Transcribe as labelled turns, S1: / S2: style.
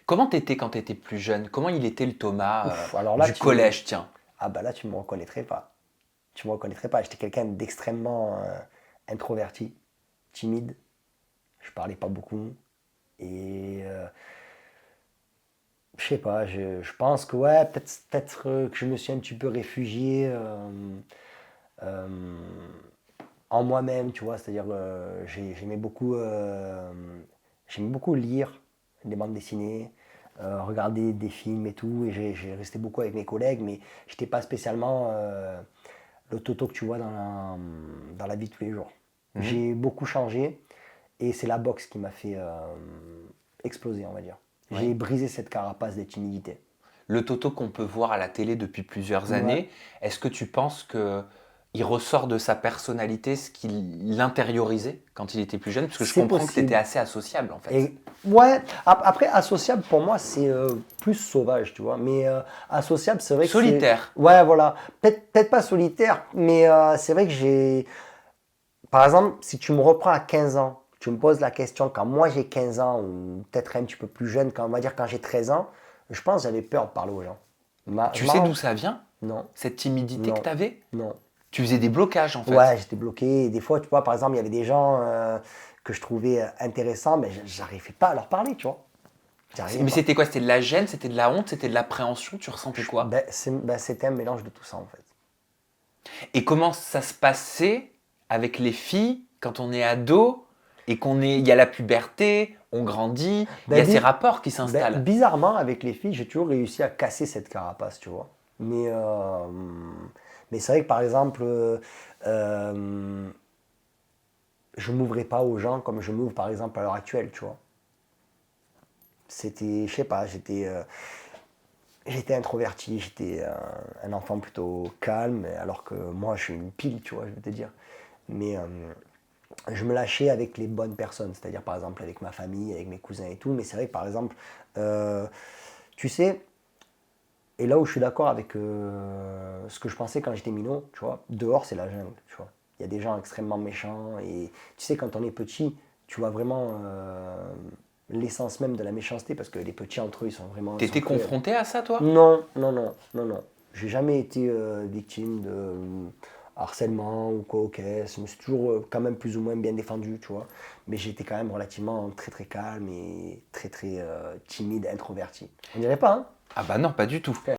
S1: Comment t'étais quand t'étais plus jeune? Comment il était le Thomas,
S2: Ouf, alors là,
S1: du collège, tiens?
S2: ah bah là, tu me reconnaîtrais pas. Tu me reconnaîtrais pas. J'étais quelqu'un d'extrêmement introverti, timide. Je parlais pas beaucoup. Et je sais pas, je pense que ouais, peut-être que je me suis un petit peu réfugié euh, en moi-même, tu vois. C'est-à-dire, j'aimais beaucoup lire des bandes dessinées, regarder des films et tout. Et j'ai resté beaucoup avec mes collègues, mais j'étais pas spécialement le Toto que tu vois dans la vie de tous les jours.
S1: Mmh.
S2: J'ai beaucoup changé et c'est la boxe qui m'a fait exploser, on va dire.
S1: Oui.
S2: J'ai brisé cette carapace de timidité.
S1: Le Toto qu'on peut voir à la télé depuis plusieurs
S2: Ouais.
S1: années, est-ce que tu penses qu'il ressort de sa personnalité ce qu'il intériorisait quand il était plus jeune? Parce que je
S2: C'est
S1: comprends que tu étais
S2: possible.
S1: assez associable, en fait.
S2: Et ouais, après, associable pour moi, c'est plus sauvage, tu vois. Mais associable, c'est vrai que c'est.
S1: Solitaire.
S2: Ouais, voilà. Peut-être pas solitaire, mais c'est vrai que j'ai. Par exemple, si tu me reprends à 15 ans, tu me poses la question quand moi j'ai 15 ans, ou peut-être un petit peu plus jeune, quand on va dire quand j'ai 13 ans, je pense que j'avais peur de parler aux gens. Je
S1: Tu sais d'où
S2: m'en.
S1: ça vient?
S2: Non,
S1: Cette timidité que
S2: non,
S1: tu avais?
S2: non.
S1: Tu faisais des blocages, en
S2: Ouais,
S1: fait.
S2: j'étais bloqué. Et des fois, tu vois, par exemple, il y avait des gens que je trouvais intéressants, mais j'arrivais pas à leur parler, tu vois. J'arrivais
S1: Mais
S2: pas.
S1: c'était quoi? C'était de la gêne, c'était de la honte, c'était de l'appréhension? Tu ressentais quoi?
S2: C'était un mélange de tout ça, en fait.
S1: Et comment ça se passait avec les filles quand on est ado et il y a la puberté, on grandit, il y
S2: Ben,
S1: a ces rapports qui s'installent?
S2: bizarrement, avec les filles, j'ai toujours réussi à casser cette carapace, tu vois. Mais c'est vrai que, par exemple, euh, je m'ouvrais pas aux gens comme je m'ouvre, par exemple, à l'heure actuelle, tu vois. Je sais pas, j'étais introverti, j'étais un enfant plutôt calme, alors que moi, je suis une pile, tu vois, je veux te dire. Mais je me lâchais avec les bonnes personnes, c'est-à-dire par exemple avec ma famille, avec mes cousins et tout. Mais c'est vrai que par exemple, euh, tu sais, et là où je suis d'accord avec ce que je pensais quand j'étais minot, tu vois, dehors c'est la jungle, tu vois. Il y a des gens extrêmement méchants et tu sais, quand on est petit, tu vois vraiment l'essence même de la méchanceté parce que les petits entre eux, ils sont
S1: T'étais
S2: cruels.
S1: confronté à ça, toi?
S2: Non, non, non, non, non. J'ai jamais été victime de harcèlement ou quoi, ok. Je me suis toujours quand même plus ou moins bien défendu, tu vois. Mais j'étais quand même relativement très très calme et très très timide, introverti. On dirait pas, hein?
S1: Ah bah non, pas du tout.
S2: Ok.